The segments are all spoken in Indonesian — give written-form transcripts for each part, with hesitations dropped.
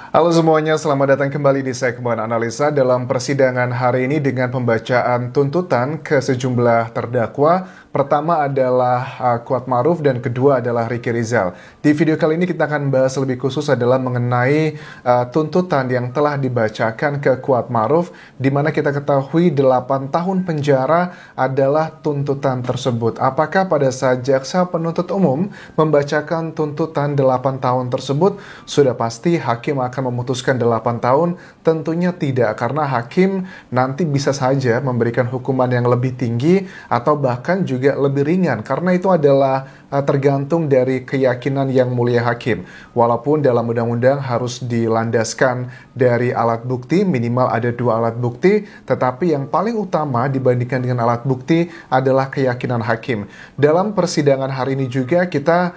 Halo semuanya, selamat datang kembali di segmen analisa dalam persidangan hari ini dengan pembacaan tuntutan ke sejumlah terdakwa. Pertama adalah Kuatmaruf dan kedua adalah Ricky Rizal. Di video kali ini kita akan bahas lebih khusus adalah mengenai tuntutan yang telah dibacakan ke Kuatmaruf, di mana kita ketahui 8 tahun penjara adalah tuntutan tersebut. Apakah pada saat jaksa penuntut umum membacakan tuntutan 8 tahun tersebut, sudah pasti hakim akan memutuskan 8 tahun? Tentunya tidak, karena hakim nanti bisa saja memberikan hukuman yang lebih tinggi atau bahkan juga lebih ringan, karena itu adalah tergantung dari keyakinan yang mulia hakim. Walaupun dalam undang-undang harus dilandaskan dari alat bukti, minimal ada 2 alat bukti, tetapi yang paling utama dibandingkan dengan alat bukti adalah keyakinan hakim. Dalam persidangan hari ini juga kita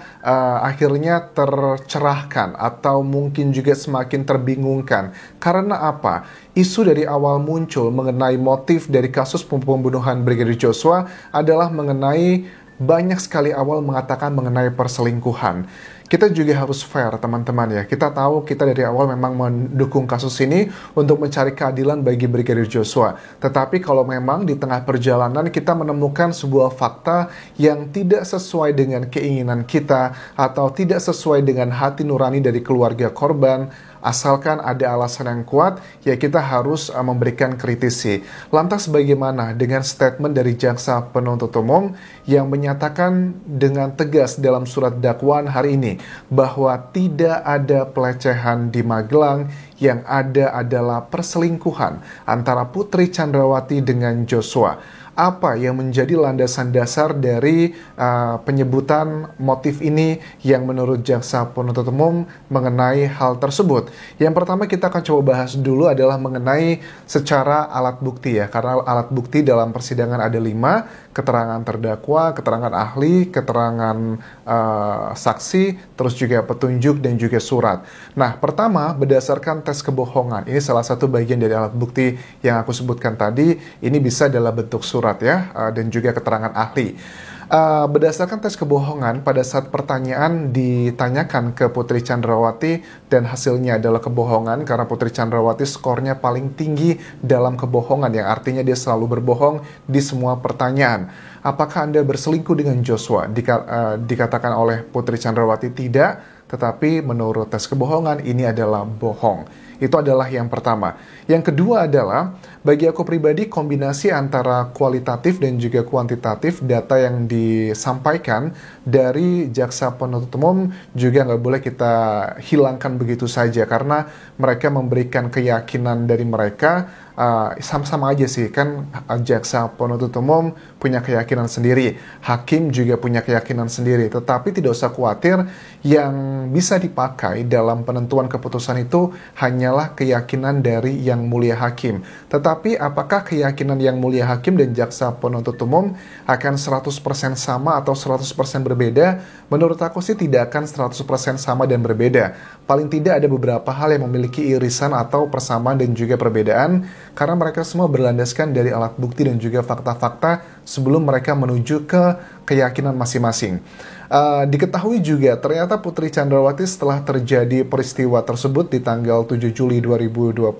akhirnya tercerahkan atau mungkin juga semakin terbingungkan. Karena apa? Isu dari awal muncul mengenai motif dari kasus pembunuhan Brigadir Joshua adalah mengenai banyak sekali awal mengatakan mengenai perselingkuhan. Kita juga harus fair, teman-teman ya. Kita tahu kita dari awal memang mendukung kasus ini untuk mencari keadilan bagi Brigadir Joshua. Tetapi kalau memang di tengah perjalanan kita menemukan sebuah fakta yang tidak sesuai dengan keinginan kita atau tidak sesuai dengan hati nurani dari keluarga korban, asalkan ada alasan yang kuat, ya kita harus memberikan kritisi. Lantas bagaimana dengan statement dari jaksa penuntut umum yang menyatakan dengan tegas dalam surat dakwaan hari ini bahwa tidak ada pelecehan di Magelang, yang ada adalah perselingkuhan antara Putri Chandrawati dengan Joshua. Apa yang menjadi landasan dasar dari penyebutan motif ini yang menurut jaksa penuntut umum mengenai hal tersebut? Yang pertama kita akan coba bahas dulu adalah mengenai secara alat bukti ya, karena alat bukti dalam persidangan ada 5, keterangan terdakwa, keterangan ahli, keterangan saksi, terus juga petunjuk dan juga surat. Nah, pertama berdasarkan tes kebohongan. Ini salah satu bagian dari alat bukti yang aku sebutkan tadi. Ini bisa dalam bentuk surat ya, dan juga keterangan ahli. Berdasarkan tes kebohongan, pada saat pertanyaan ditanyakan ke Putri Chandrawati dan hasilnya adalah kebohongan, karena Putri Chandrawati skornya paling tinggi dalam kebohongan, yang artinya dia selalu berbohong di semua pertanyaan. Apakah Anda berselingkuh dengan Joshua? Dikatakan oleh Putri Chandrawati tidak, tetapi menurut tes kebohongan ini adalah bohong. Itu adalah yang pertama. Yang kedua adalah, bagi aku pribadi, kombinasi antara kualitatif dan juga kuantitatif data yang disampaikan dari jaksa penuntut umum juga nggak boleh kita hilangkan begitu saja, karena mereka memberikan keyakinan dari mereka. Sama-sama aja sih, kan jaksa penuntut umum punya keyakinan sendiri, hakim juga punya keyakinan sendiri, tetapi tidak usah khawatir, yang bisa dipakai dalam penentuan keputusan itu hanyalah keyakinan dari yang mulia hakim. Tetapi apakah keyakinan yang mulia hakim dan jaksa penuntut umum akan 100% sama atau 100% berbeda? Menurut aku sih tidak akan 100% sama dan berbeda. Paling tidak ada beberapa hal yang memiliki irisan atau persamaan dan juga perbedaan, karena mereka semua berlandaskan dari alat bukti dan juga fakta-fakta sebelum mereka menuju ke keyakinan masing-masing. Diketahui juga ternyata Putri Chandrawati setelah terjadi peristiwa tersebut di tanggal 7 Juli 2022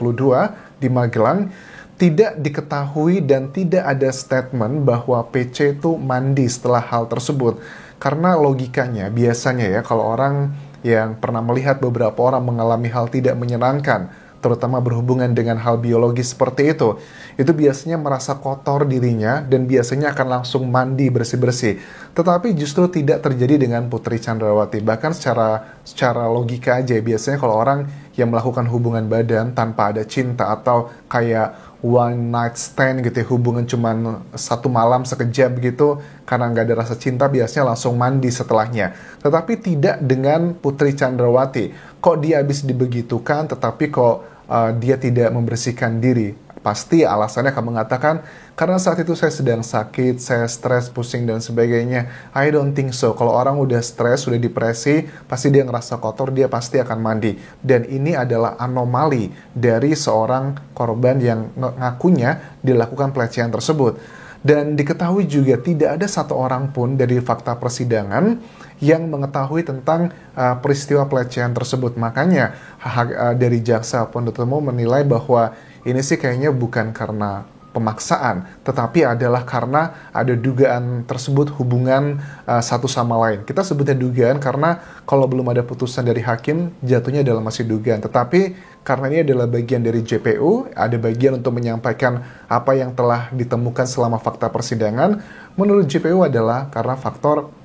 di Magelang, tidak diketahui dan tidak ada statement bahwa PC itu mandi setelah hal tersebut. Karena logikanya biasanya ya, kalau orang yang pernah melihat beberapa orang mengalami hal tidak menyenangkan, terutama berhubungan dengan hal biologis seperti itu biasanya merasa kotor dirinya dan biasanya akan langsung mandi bersih-bersih. Tetapi justru tidak terjadi dengan Putri Chandrawati. Bahkan secara logika aja, biasanya kalau orang yang melakukan hubungan badan tanpa ada cinta atau kayak one night stand gitu ya, hubungan cuman 1 malam sekejap gitu, karena nggak ada rasa cinta, biasanya langsung mandi setelahnya. Tetapi tidak dengan Putri Chandrawati. Kok dia habis dibegitukan tetapi kok dia tidak membersihkan diri? Pasti alasannya akan mengatakan, karena saat itu saya sedang sakit, saya stres, pusing, dan sebagainya. I don't think so. Kalau orang udah stres, udah depresi, pasti dia ngerasa kotor, dia pasti akan mandi. Dan ini adalah anomali dari seorang korban yang ngakunya dilakukan pelecehan tersebut. Dan diketahui juga tidak ada satu orang pun dari fakta persidangan yang mengetahui tentang peristiwa pelecehan tersebut. Makanya dari jaksa penuntut umum menilai bahwa ini sih kayaknya bukan karena pemaksaan, tetapi adalah karena ada dugaan tersebut hubungan satu sama lain. Kita sebutnya dugaan karena kalau belum ada putusan dari hakim, jatuhnya adalah masih dugaan. Tetapi karena ini adalah bagian dari JPU, ada bagian untuk menyampaikan apa yang telah ditemukan selama fakta persidangan, menurut JPU adalah karena faktor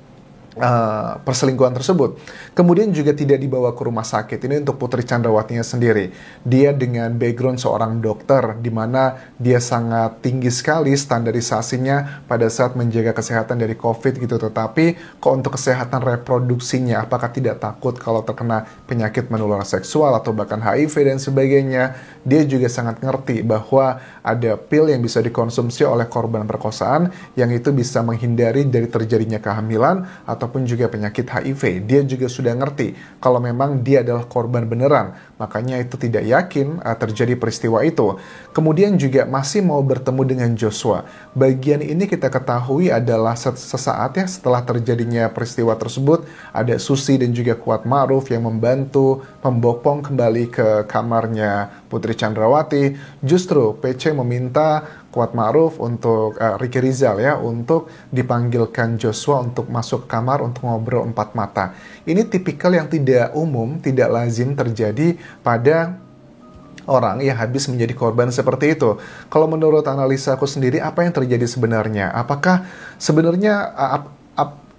perselingkuhan tersebut. Kemudian juga tidak dibawa ke rumah sakit. Ini untuk Putri Chandrawatinya sendiri. Dia dengan background seorang dokter, di mana dia sangat tinggi sekali standarisasinya pada saat menjaga kesehatan dari COVID gitu. Tetapi kok untuk kesehatan reproduksinya, apakah tidak takut kalau terkena penyakit menular seksual atau bahkan HIV dan sebagainya? Dia juga sangat ngerti bahwa ada pil yang bisa dikonsumsi oleh korban perkosaan yang itu bisa menghindari dari terjadinya kehamilan ataupun juga penyakit HIV. Dia juga sudah ngerti kalau memang dia adalah korban beneran, makanya itu tidak yakin terjadi peristiwa itu. Kemudian juga masih mau bertemu dengan Joshua. Bagian ini kita ketahui adalah sesaat ya setelah terjadinya peristiwa tersebut, ada Susi dan juga Kuat Ma'ruf yang membantu membopong kembali ke kamarnya Putri Chandrawati. Justru PC meminta Kuat Ma'ruf untuk Ricky Rizal ya untuk dipanggilkan Joshua untuk masuk kamar untuk ngobrol 4 mata. Ini tipikal yang tidak umum, tidak lazim terjadi pada orang yang habis menjadi korban seperti itu. Kalau menurut analisa aku sendiri, apa yang terjadi sebenarnya? Apakah sebenarnya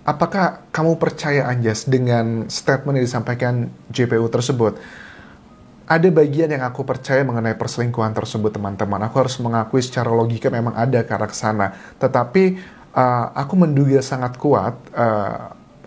apakah kamu percaya, Anjas, dengan statement yang disampaikan JPU tersebut? Ada bagian yang aku percaya mengenai perselingkuhan tersebut, teman-teman. Aku harus mengakui secara logika memang ada ke arah sana. Tetapi aku menduga sangat kuat,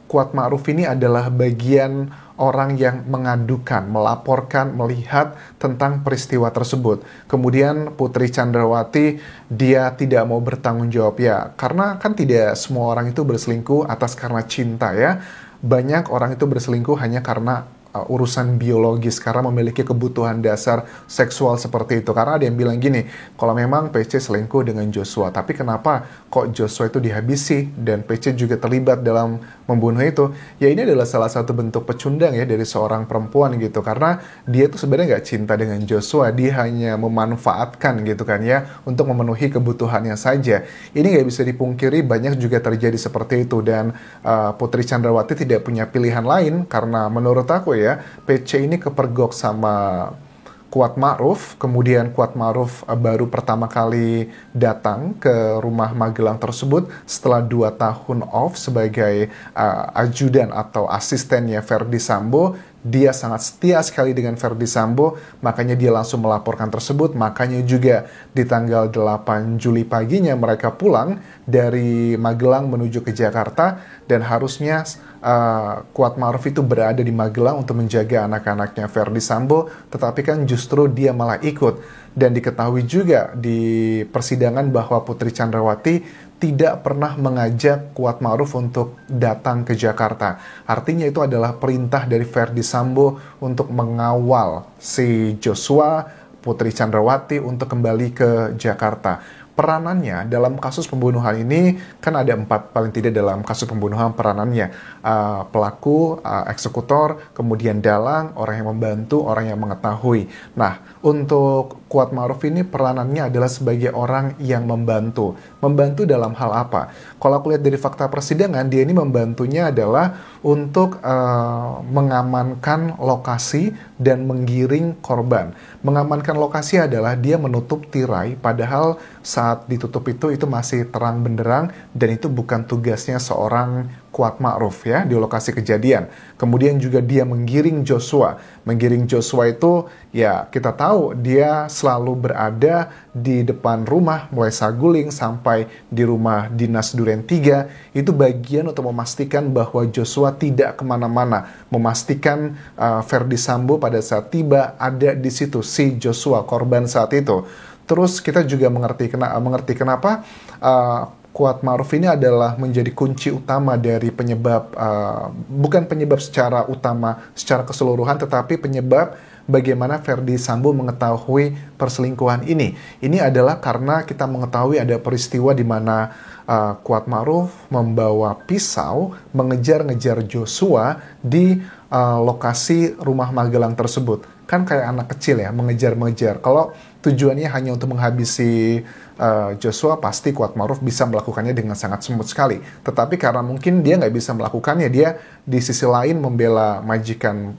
Kuat Ma'ruf ini adalah bagian orang yang mengadukan, melaporkan, melihat tentang peristiwa tersebut. Kemudian Putri Chandrawati, dia tidak mau bertanggung jawab ya. Karena kan tidak semua orang itu berselingkuh atas karena cinta ya. Banyak orang itu berselingkuh hanya karena urusan biologis, karena memiliki kebutuhan dasar seksual seperti itu. Karena ada yang bilang gini, kalau memang PC selingkuh dengan Joshua, tapi kenapa kok Joshua itu dihabisi dan PC juga terlibat dalam membunuh itu? Ya ini adalah salah satu bentuk pecundang ya dari seorang perempuan gitu, karena dia itu sebenarnya nggak cinta dengan Joshua, dia hanya memanfaatkan gitu kan ya untuk memenuhi kebutuhannya saja. Ini nggak bisa dipungkiri, banyak juga terjadi seperti itu. Dan Putri Chandrawati tidak punya pilihan lain, karena menurut aku ya, PC ini kepergok sama Kuat Ma'ruf. Kemudian Kuat Ma'ruf baru pertama kali datang ke rumah Magelang tersebut setelah 2 tahun off sebagai ajudan atau asistennya Verdi Sambo. Dia sangat setia sekali dengan Verdi Sambo, makanya dia langsung melaporkan tersebut. Makanya juga di tanggal 8 Juli paginya mereka pulang dari Magelang menuju ke Jakarta, dan harusnya Kuat Ma'ruf itu berada di Magelang untuk menjaga anak-anaknya Verdi Sambo, tetapi kan justru dia malah ikut. Dan diketahui juga di persidangan bahwa Putri Chandrawati tidak pernah mengajak Kuat Ma'ruf untuk datang ke Jakarta. Artinya itu adalah perintah dari Verdi Sambo untuk mengawal si Joshua, Putri Chandrawati untuk kembali ke Jakarta. Peranannya dalam kasus pembunuhan ini kan ada 4 paling tidak dalam kasus pembunuhan peranannya. Pelaku, eksekutor, kemudian dalang, orang yang membantu, orang yang mengetahui. Nah, untuk Kuat Ma'ruf ini peranannya adalah sebagai orang yang membantu. Membantu dalam hal apa? Kalau aku lihat dari fakta persidangan, dia ini membantunya adalah untuk mengamankan lokasi dan menggiring korban. Mengamankan lokasi adalah dia menutup tirai, padahal saat ditutup itu masih terang benderang, dan itu bukan tugasnya seorang Kuat Ma'ruf ya di lokasi kejadian. Kemudian juga dia menggiring Joshua. Menggiring Joshua itu ya kita tahu dia selalu berada di depan rumah mulai Saguling sampai di rumah dinas Duren 3. Itu bagian untuk memastikan bahwa Joshua tidak kemana-mana. Memastikan Verdi Sambo pada saat tiba ada di situ si Joshua korban saat itu. Terus kita juga mengerti kenapa Kuat Ma'ruf ini adalah menjadi kunci utama dari penyebab, bukan penyebab secara utama, secara keseluruhan, tetapi penyebab bagaimana Verdi Sambo mengetahui perselingkuhan ini. Ini adalah karena kita mengetahui ada peristiwa di mana Kuat Ma'ruf membawa pisau mengejar-ngejar Joshua di lokasi rumah Magelang tersebut. Kan kayak anak kecil ya, mengejar-mengejar. Kalau tujuannya hanya untuk menghabisi Joshua, pasti Kuat Ma'ruf bisa melakukannya dengan sangat smooth sekali. Tetapi karena mungkin dia nggak bisa melakukannya, dia di sisi lain membela majikan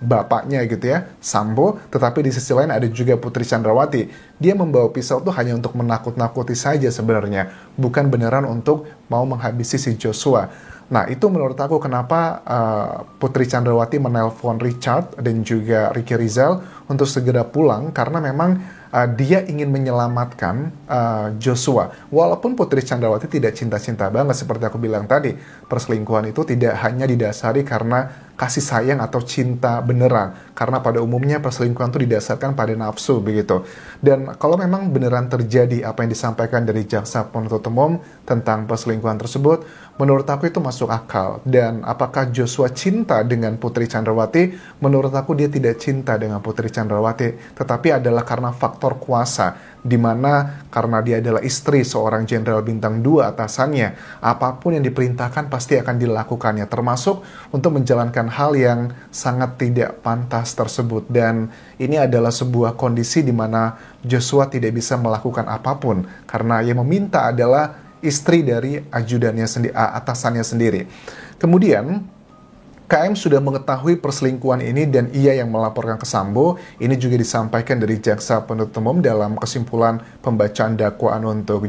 bapaknya gitu ya, Sambo. Tetapi di sisi lain ada juga Putri Chandrawati. Dia membawa pisau tuh hanya untuk menakut-nakuti saja sebenarnya, bukan beneran untuk mau menghabisi si Joshua. Nah, itu menurut aku kenapa Putri Chandrawati menelpon Richard dan juga Ricky Rizal untuk segera pulang, karena memang dia ingin menyelamatkan Joshua. Walaupun Putri Chandrawati tidak cinta-cinta banget seperti aku bilang tadi, perselingkuhan itu tidak hanya didasari karena kasih sayang atau cinta beneran, karena pada umumnya perselingkuhan itu didasarkan pada nafsu begitu. Dan kalau memang beneran terjadi apa yang disampaikan dari jaksa penuntut umum tentang perselingkuhan tersebut, menurut aku itu masuk akal. Dan apakah Joshua cinta dengan Putri Chandrawati? Menurut aku dia tidak cinta dengan Putri Chandrawati, tetapi adalah karena faktor kuasa, di mana karena dia adalah istri seorang jenderal bintang 2 atasannya, apapun yang diperintahkan pasti akan dilakukannya, termasuk untuk menjalankan hal yang sangat tidak pantas tersebut. Dan ini adalah sebuah kondisi di mana Joshua tidak bisa melakukan apapun karena yang meminta adalah istri dari ajudannya sendiri, atasannya sendiri. Kemudian KM sudah mengetahui perselingkuhan ini dan ia yang melaporkan ke Sambo. Ini juga disampaikan dari jaksa penuntut umum dalam kesimpulan pembacaan dakwaan untuk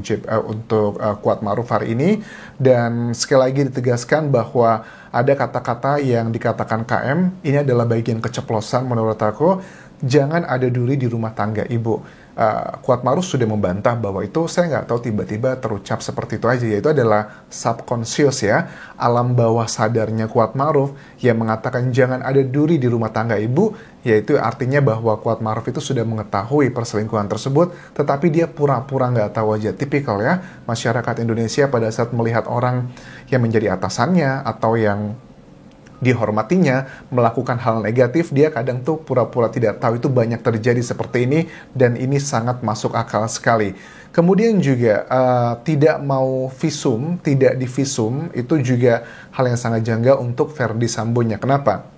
Kuat Ma'ruf hari ini. Dan sekali lagi ditegaskan bahwa ada kata-kata yang dikatakan KM, ini adalah bagian keceplosan menurut aku. Jangan ada duri di rumah tangga ibu. Kuat Ma'ruf sudah membantah bahwa itu saya nggak tahu, tiba-tiba terucap seperti itu aja, yaitu adalah subconscious ya, alam bawah sadarnya Kuat Ma'ruf yang mengatakan jangan ada duri di rumah tangga ibu, yaitu artinya bahwa Kuat Ma'ruf itu sudah mengetahui perselingkuhan tersebut, tetapi dia pura-pura nggak tahu aja. Tipikal ya masyarakat Indonesia pada saat melihat orang yang menjadi atasannya atau yang dihormatinya melakukan hal negatif, dia kadang tuh pura-pura tidak tahu. Itu banyak terjadi seperti ini dan ini sangat masuk akal sekali. Kemudian juga tidak mau visum, tidak divisum, itu juga hal yang sangat janggal untuk Verdi Sambonya. Kenapa?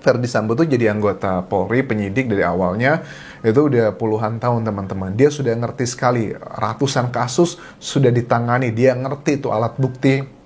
Verdi Sambo tuh jadi anggota Polri, penyidik dari awalnya, itu udah puluhan tahun teman-teman. Dia sudah ngerti sekali, ratusan kasus sudah ditangani, dia ngerti tuh alat bukti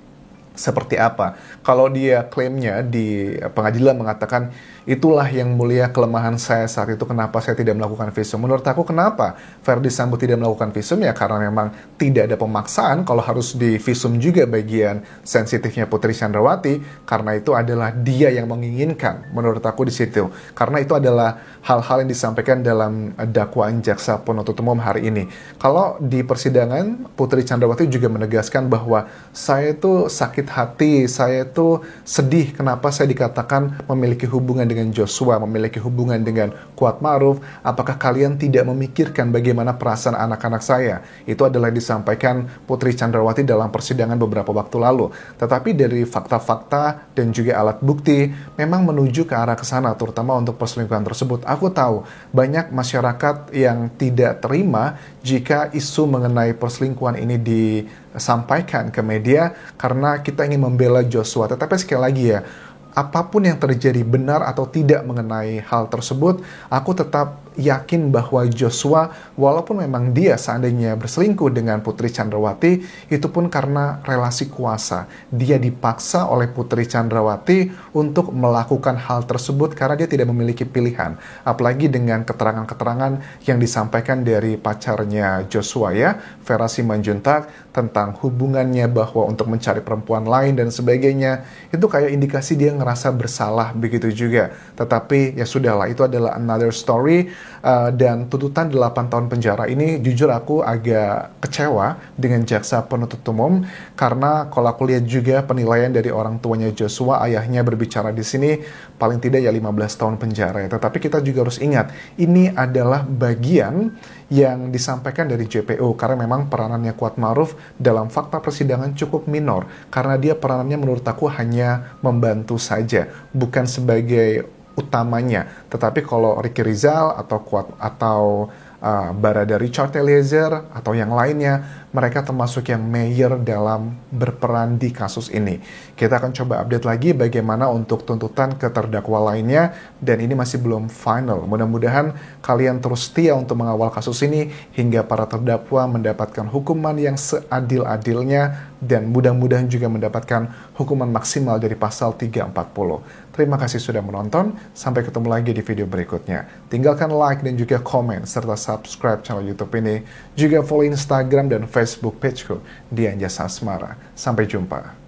seperti apa. Kalau dia klaimnya di pengadilan mengatakan itulah yang mulia kelemahan saya saat itu, kenapa saya tidak melakukan visum. Menurut aku kenapa Verdi Sambo tidak melakukan visum ya karena memang tidak ada pemaksaan. Kalau harus di visum juga bagian sensitifnya Putri Chandrawati, karena itu adalah dia yang menginginkan menurut aku di situ. Karena itu adalah hal-hal yang disampaikan dalam dakwaan jaksa penuntut umum hari ini. Kalau di persidangan Putri Chandrawati juga menegaskan bahwa saya itu sakit hati, saya itu sedih kenapa saya dikatakan memiliki hubungan dengan Joshua, memiliki hubungan dengan Kuat Ma'ruf. Apakah kalian tidak memikirkan bagaimana perasaan anak-anak saya? Itu adalah yang disampaikan Putri Chandrawati dalam persidangan beberapa waktu lalu. Tetapi dari fakta-fakta dan juga alat bukti memang menuju ke arah ke sana, terutama untuk perselingkuhan tersebut. Aku tahu banyak masyarakat yang tidak terima jika isu mengenai perselingkuhan ini disampaikan ke media karena kita ingin membela Joshua. Tetapi sekali lagi ya, apapun yang terjadi benar atau tidak mengenai hal tersebut, aku tetap yakin bahwa Joshua, walaupun memang dia seandainya berselingkuh dengan Putri Chandrawati, itu pun karena relasi kuasa. Dia dipaksa oleh Putri Chandrawati untuk melakukan hal tersebut karena dia tidak memiliki pilihan. Apalagi dengan keterangan-keterangan yang disampaikan dari pacarnya Joshua ya, Vera Simanjuntak, tentang hubungannya bahwa untuk mencari perempuan lain dan sebagainya. Itu kayak indikasi dia ngerasa bersalah begitu juga. Tetapi ya sudahlah, itu adalah another story. Dan tuntutan 8 tahun penjara ini jujur aku agak kecewa dengan jaksa penuntut umum karena kalau aku lihat juga penilaian dari orang tuanya Joshua, ayahnya berbicara di sini paling tidak ya 15 tahun penjara ya. Tetapi kita juga harus ingat ini adalah bagian yang disampaikan dari JPO karena memang peranannya Kuat Ma'ruf dalam fakta persidangan cukup minor karena dia peranannya menurut aku hanya membantu saja, bukan sebagai utamanya. Tetapi kalau Ricky Rizal atau Barada Richard Eliezer atau yang lainnya, mereka termasuk yang mayor dalam berperan di kasus ini. Kita akan coba update lagi bagaimana untuk tuntutan ke terdakwa lainnya, dan ini masih belum final. Mudah-mudahan kalian terus setia untuk mengawal kasus ini hingga para terdakwa mendapatkan hukuman yang seadil-adilnya, dan mudah-mudahan juga mendapatkan hukuman maksimal dari pasal 340. Terima kasih sudah menonton, sampai ketemu lagi di video berikutnya. Tinggalkan like dan juga komen, serta subscribe channel YouTube ini. Juga follow Instagram dan Facebook pageku, Dian Jasa Asmara. Sampai jumpa.